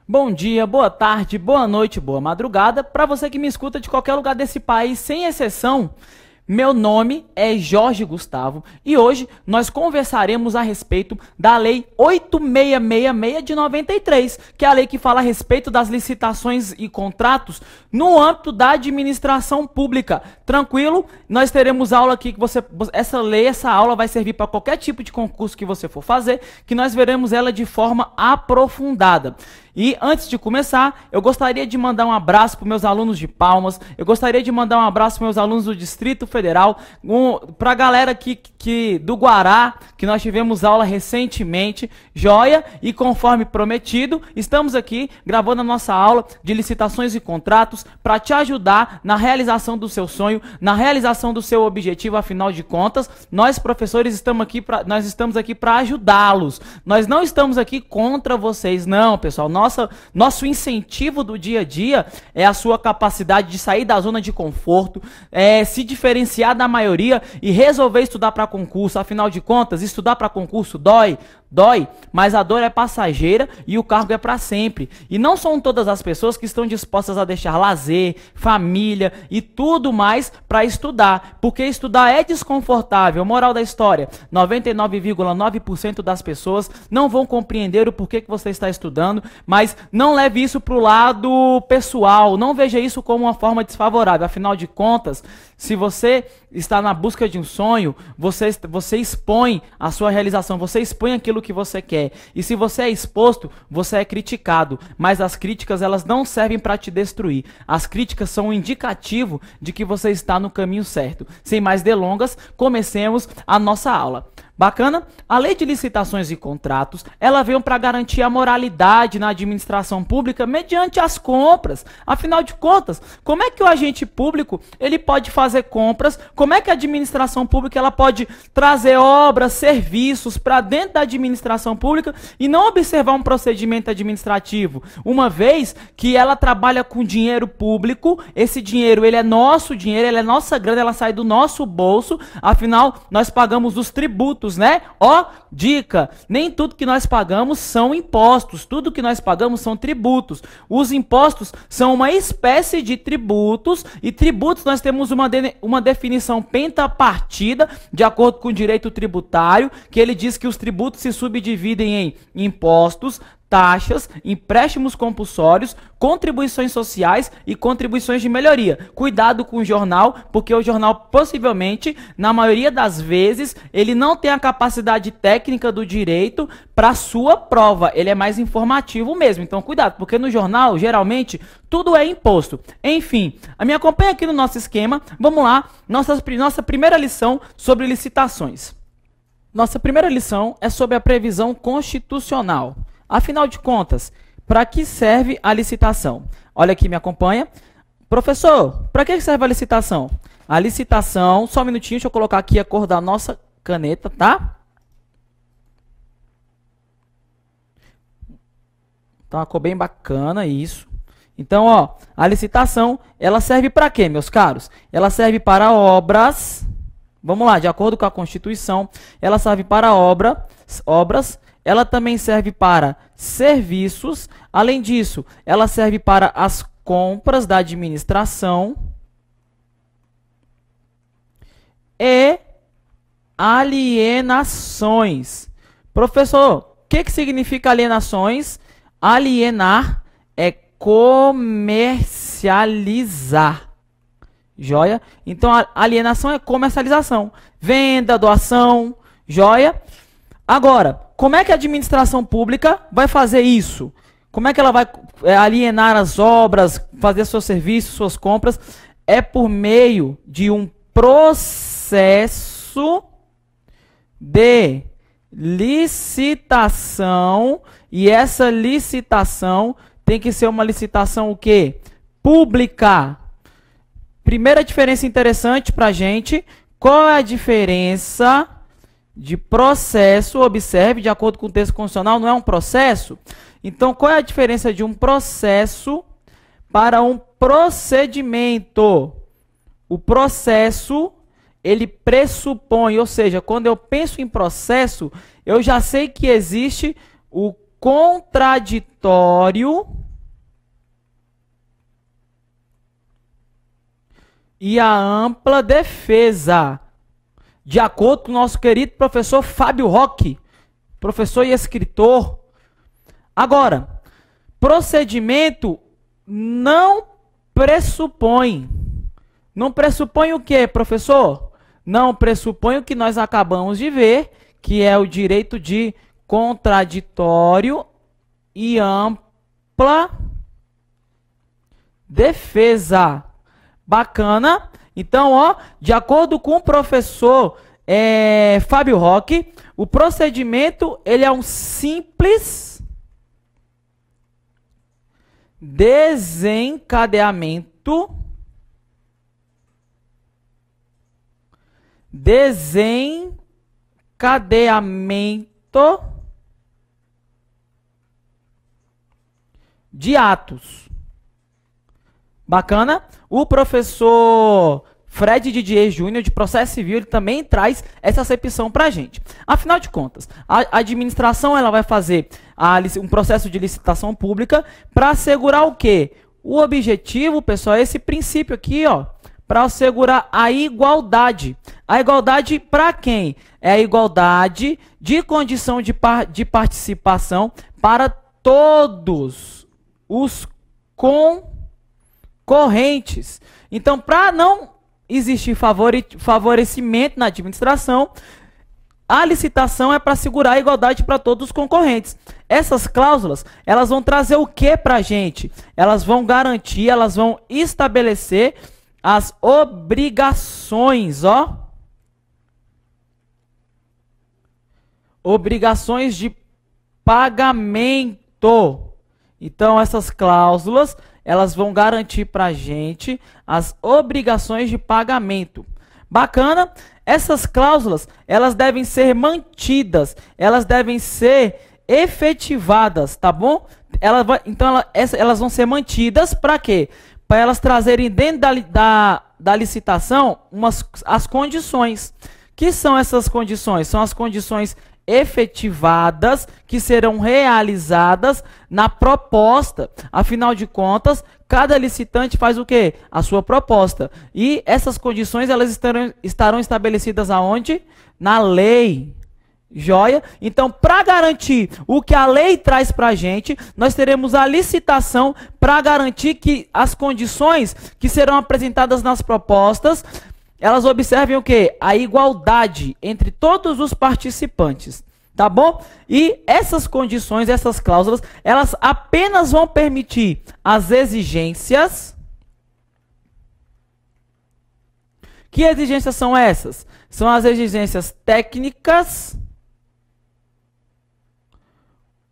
Bom dia, boa tarde, boa noite, boa madrugada. Para você que me escuta de qualquer lugar desse país, sem exceção, meu nome é Jorge Gustavo e hoje nós conversaremos a respeito da Lei 8666 de 93, que é a lei que fala a respeito das licitações e contratos no âmbito da administração pública. Tranquilo? Nós teremos aula aqui que essa aula vai servir para qualquer tipo de concurso que você for fazer, que nós veremos ela de forma aprofundada. E antes de começar, eu gostaria de mandar um abraço para meus alunos de Palmas, eu gostaria de mandar um abraço para meus alunos do Distrito Federal, para a galera aqui do Guará, que nós tivemos aula recentemente, joia, e conforme prometido, estamos aqui gravando a nossa aula de licitações e contratos para te ajudar na realização do seu sonho, na realização do seu objetivo. Afinal de contas, nós professores estamos aqui para ajudá-los, nós não estamos aqui contra vocês, não, pessoal. Nosso incentivo do dia a dia é a sua capacidade de sair da zona de conforto, se diferenciar da maioria e resolver estudar para concurso. Afinal de contas, estudar para concurso dói, mas a dor é passageira e o cargo é para sempre. E não são todas as pessoas que estão dispostas a deixar lazer, família e tudo mais para estudar, porque estudar é desconfortável. Moral da história, 99,9% das pessoas não vão compreender o porquê que você está estudando, mas não leve isso para o lado pessoal, não veja isso como uma forma desfavorável. Afinal de contas, se você está na busca de um sonho, você expõe a sua realização, você expõe aquilo que você quer. E se você é exposto, você é criticado. Mas as críticas, elas não servem para te destruir. As críticas são um indicativo de que você está no caminho certo. Sem mais delongas, comecemos a nossa aula. Bacana? A Lei de Licitações e Contratos, ela veio para garantir a moralidade na administração pública mediante as compras. Afinal de contas, como é que o agente público ele pode fazer compras? Como é que a administração pública ela pode trazer obras, serviços para dentro da administração pública e não observar um procedimento administrativo? Uma vez que ela trabalha com dinheiro público, esse dinheiro ele é nosso dinheiro, ele é nossa grana, ela sai do nosso bolso. Afinal, nós pagamos os tributos, né? Ó, dica, nem tudo que nós pagamos são impostos, tudo que nós pagamos são tributos. Os impostos são uma espécie de tributos, e tributos nós temos uma definição pentapartida, de acordo com o direito tributário, que ele diz que os tributos se subdividem em impostos, taxas, empréstimos compulsórios, contribuições sociais e contribuições de melhoria. Cuidado com o jornal, porque o jornal possivelmente, na maioria das vezes, ele não tem a capacidade técnica do direito para sua prova. Ele é mais informativo mesmo. Então cuidado, porque no jornal, geralmente, tudo é imposto. Enfim, me acompanha aqui no nosso esquema. Vamos lá, nossa primeira lição sobre licitações. Nossa primeira lição é sobre a previsão constitucional. Afinal de contas, para que serve a licitação? Olha aqui, me acompanha. Professor, para que serve a licitação? A licitação, só um minutinho, deixa eu colocar aqui a cor da nossa caneta, tá? Então, uma cor bem bacana, isso. Então, ó, a licitação, ela serve para quê, meus caros? Ela serve para obras, vamos lá, de acordo com a Constituição, ela serve para obras. Ela também serve para serviços. Além disso, ela serve para as compras da administração e alienações. Professor, o que significa alienações? Alienar é comercializar. Joia? Então, a alienação é comercialização. Venda, doação, joia? Agora, como é que a administração pública vai fazer isso? Como é que ela vai alienar as obras, fazer seus serviços, suas compras? É por meio de um processo de licitação, e essa licitação tem que ser uma licitação o quê? Pública. Primeira diferença interessante para a gente, qual é a diferença de processo? Observe, de acordo com o texto constitucional, não é um processo? Então, qual é a diferença de um processo para um procedimento? O processo, ele pressupõe, ou seja, quando eu penso em processo, eu já sei que existe o contraditório e a ampla defesa, de acordo com o nosso querido professor Fábio Roque, professor e escritor. Agora, procedimento não pressupõe. Não pressupõe o quê, professor? Não pressupõe o que nós acabamos de ver, que é o direito de contraditório e ampla defesa. Bacana? Então, ó, de acordo com o professor Fábio Roque, o procedimento ele é um simples desencadeamento de atos. Bacana? O professor Fred Didier Júnior, de Processo Civil, ele também traz essa acepção para a gente. Afinal de contas, a administração ela vai fazer um processo de licitação pública para assegurar o quê? O objetivo, pessoal, é esse princípio aqui, ó, para assegurar a igualdade. A igualdade para quem? É a igualdade de condição de participação para todos os concorrentes. Então, para não existir favorecimento na administração, a licitação é para assegurar a igualdade para todos os concorrentes. Essas cláusulas, elas vão trazer o que para a gente? Elas vão garantir, elas vão estabelecer as obrigações, ó. Obrigações de pagamento. Então, essas cláusulas, elas vão garantir para a gente as obrigações de pagamento. Bacana? Essas cláusulas, elas devem ser mantidas, elas devem ser efetivadas, tá bom? Elas vão ser mantidas para quê? Para elas trazerem dentro da licitação as condições. Que são essas condições? São as condições efetivadas que serão realizadas na proposta. Afinal de contas, cada licitante faz o quê? A sua proposta. E essas condições elas estarão estabelecidas aonde? Na lei. Joia? Então, para garantir o que a lei traz para a gente, nós teremos a licitação para garantir que as condições que serão apresentadas nas propostas, elas observem o quê? A igualdade entre todos os participantes. Tá bom? E essas condições, essas cláusulas, elas apenas vão permitir as exigências. Que exigências são essas? São as exigências técnicas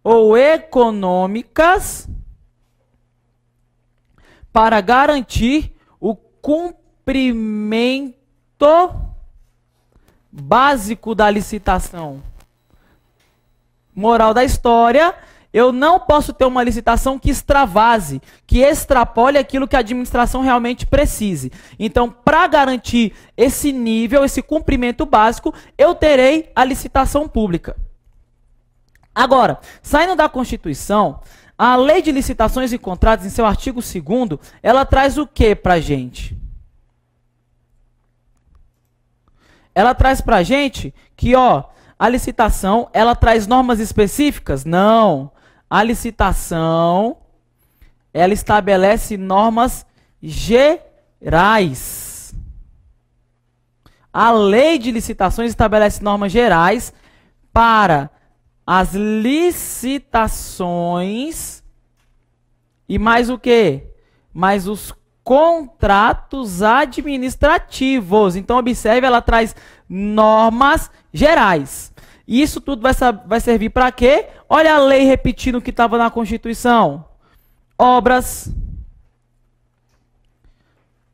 ou econômicas para garantir o cumprimento básico da licitação. Moral da história, eu não posso ter uma licitação que extravase, que extrapole aquilo que a administração realmente precise. Então, para garantir esse nível, esse cumprimento básico, eu terei a licitação pública. Agora, saindo da Constituição, a Lei de Licitações e Contratos, em seu artigo 2º, ela traz o que para a gente? Ela traz para a gente que, ó, a licitação, ela traz normas específicas? Não. A licitação, ela estabelece normas gerais. A Lei de Licitações estabelece normas gerais para as licitações e mais o quê? Mais os contratos administrativos. Então, observe, ela traz normas gerais. E isso tudo vai servir para quê? Olha a lei repetindo o que estava na Constituição. Obras,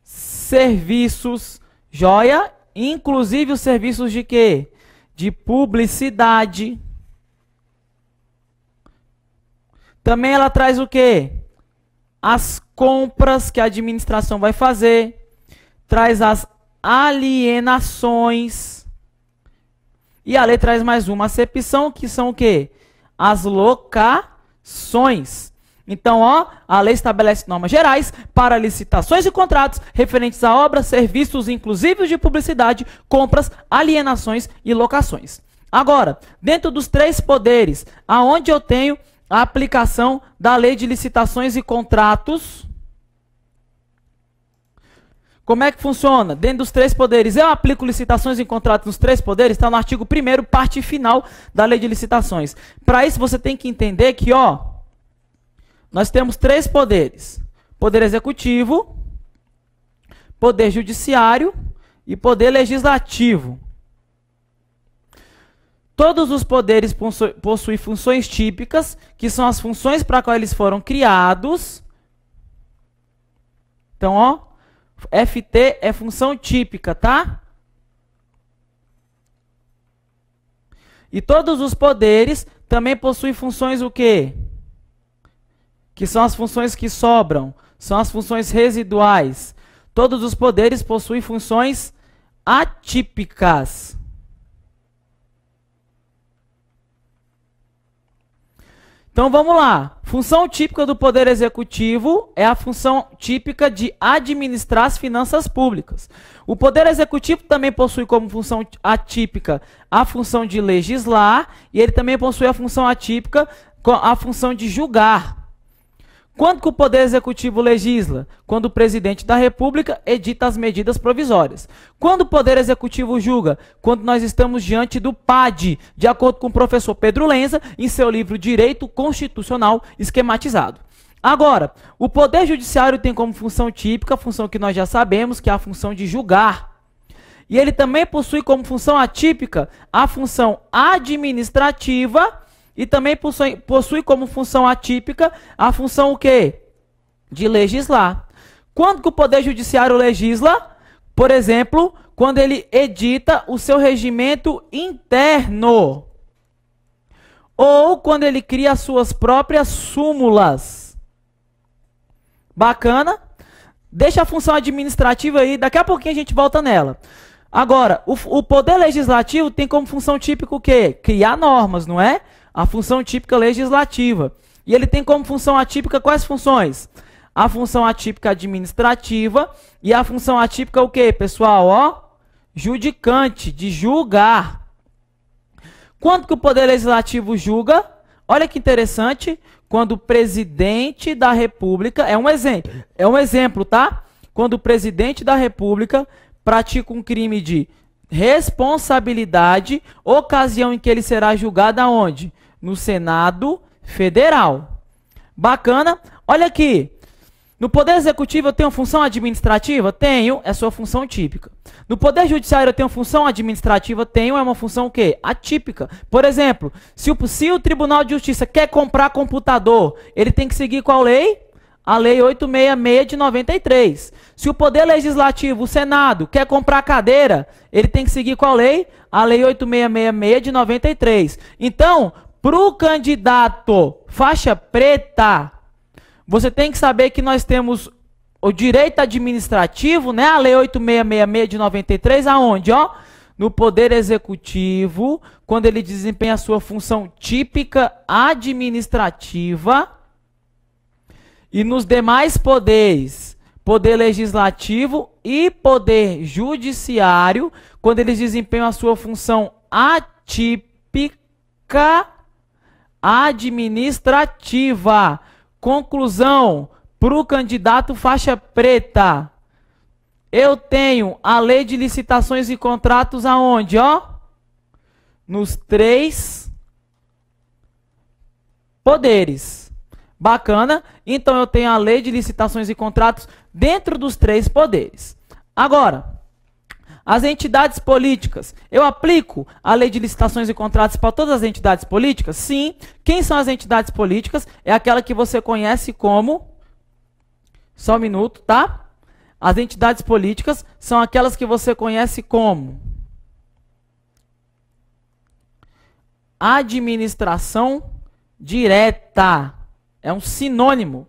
serviços, joia, inclusive os serviços de quê? De publicidade. Também ela traz o quê? As compras que a administração vai fazer, traz as alienações. E a lei traz mais uma acepção, que são o quê? As locações. Então, ó, a lei estabelece normas gerais para licitações e contratos referentes a obras, serviços, inclusive de publicidade, compras, alienações e locações. Agora, dentro dos três poderes, aonde eu tenho a aplicação da lei de licitações e contratos? Como é que funciona? Dentro dos três poderes, eu aplico licitações e contratos nos três poderes? Está no artigo 1º, parte final da lei de licitações. Para isso, você tem que entender que, ó, nós temos três poderes: poder executivo, poder judiciário e poder legislativo. Todos os poderes possuem funções típicas, que são as funções para as quais eles foram criados. Então, ó, FT é função típica, tá? E todos os poderes também possuem funções o quê? Que são as funções que sobram, são as funções residuais. Todos os poderes possuem funções atípicas. Então vamos lá. Função típica do poder executivo é a função típica de administrar as finanças públicas. O poder executivo também possui como função atípica a função de legislar, e ele também possui a função atípica, a função de julgar. Quando que o Poder Executivo legisla? Quando o Presidente da República edita as medidas provisórias. Quando o Poder Executivo julga? Quando nós estamos diante do PAD, de acordo com o professor Pedro Lenza, em seu livro Direito Constitucional Esquematizado. Agora, o Poder Judiciário tem como função típica, a função que nós já sabemos, que é a função de julgar. E ele também possui como função atípica a função administrativa. E também possui como função atípica a função o quê? De legislar. Quando que o Poder Judiciário legisla? Por exemplo, quando ele edita o seu regimento interno. Ou quando ele cria as suas próprias súmulas. Bacana? Deixa a função administrativa aí, daqui a pouquinho a gente volta nela. Agora, o Poder Legislativo tem como função típica o quê? Criar normas, não é? A função típica legislativa. E ele tem como função atípica quais funções? A função atípica administrativa e a função atípica o quê, pessoal? Ó, judicante, de julgar. Quando que o Poder Legislativo julga? Olha que interessante, quando o Presidente da República, é um exemplo, tá? Quando o Presidente da República pratica um crime de responsabilidade, ocasião em que ele será julgado aonde? No Senado Federal. Bacana? Olha aqui. No Poder Executivo eu tenho função administrativa? Tenho, é sua função típica. No Poder Judiciário eu tenho função administrativa? Tenho, é uma função o quê? Atípica. Por exemplo, se o Tribunal de Justiça quer comprar computador, ele tem que seguir qual lei? A Lei 866 de 93. Se o Poder Legislativo, o Senado, quer comprar cadeira, ele tem que seguir qual lei? A Lei 8666 de 93. Então, para o candidato faixa preta, você tem que saber que nós temos o direito administrativo, né? A Lei 8666 de 93, aonde? Ó? No Poder Executivo, quando ele desempenha a sua função típica administrativa. E nos demais poderes, Poder Legislativo e Poder Judiciário, quando eles desempenham a sua função atípica administrativa. Conclusão, para o candidato faixa preta, eu tenho a lei de licitações e contratos aonde, ó? Nos três poderes. Bacana? Então eu tenho a lei de licitações e contratos dentro dos três poderes. Agora, as entidades políticas. Eu aplico a lei de licitações e contratos para todas as entidades políticas? Sim. Quem são as entidades políticas? É aquela que você conhece como... Só um minuto, tá? As entidades políticas são aquelas que você conhece como... administração direta. É um sinônimo.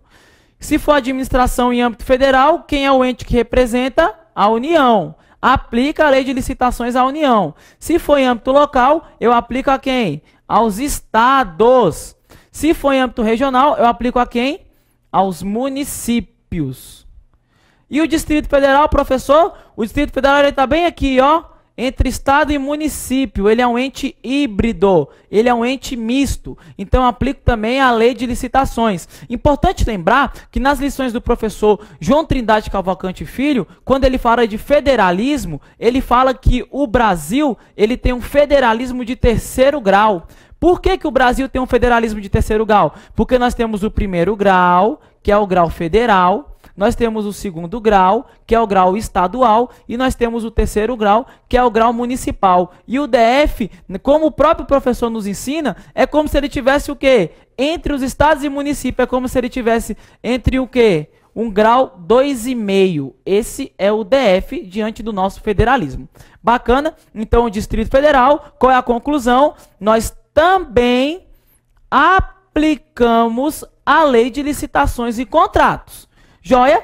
Se for administração em âmbito federal, quem é o ente que representa? A União. aplica a lei de licitações à União. Se for em âmbito local, eu aplico a quem? Aos estados. Se for em âmbito regional, eu aplico a quem? Aos municípios. E o Distrito Federal, professor? O Distrito Federal está bem aqui, ó, entre estado e município. Ele é um ente híbrido, ele é um ente misto. Então, eu aplico também a lei de licitações. Importante lembrar que nas lições do professor João Trindade Cavalcante Filho, quando ele fala de federalismo, ele fala que o Brasil ele tem um federalismo de terceiro grau. Por que que o Brasil tem um federalismo de terceiro grau? Porque nós temos o primeiro grau, que é o grau federal, nós temos o segundo grau, que é o grau estadual, e nós temos o terceiro grau, que é o grau municipal. E o DF, como o próprio professor nos ensina, é como se ele tivesse o quê? Entre os estados e municípios, é como se ele tivesse entre o quê? Um grau 2,5. Esse é o DF diante do nosso federalismo. Bacana? Então, o Distrito Federal, qual é a conclusão? Nós também aplicamos a lei de licitações e contratos. Joia?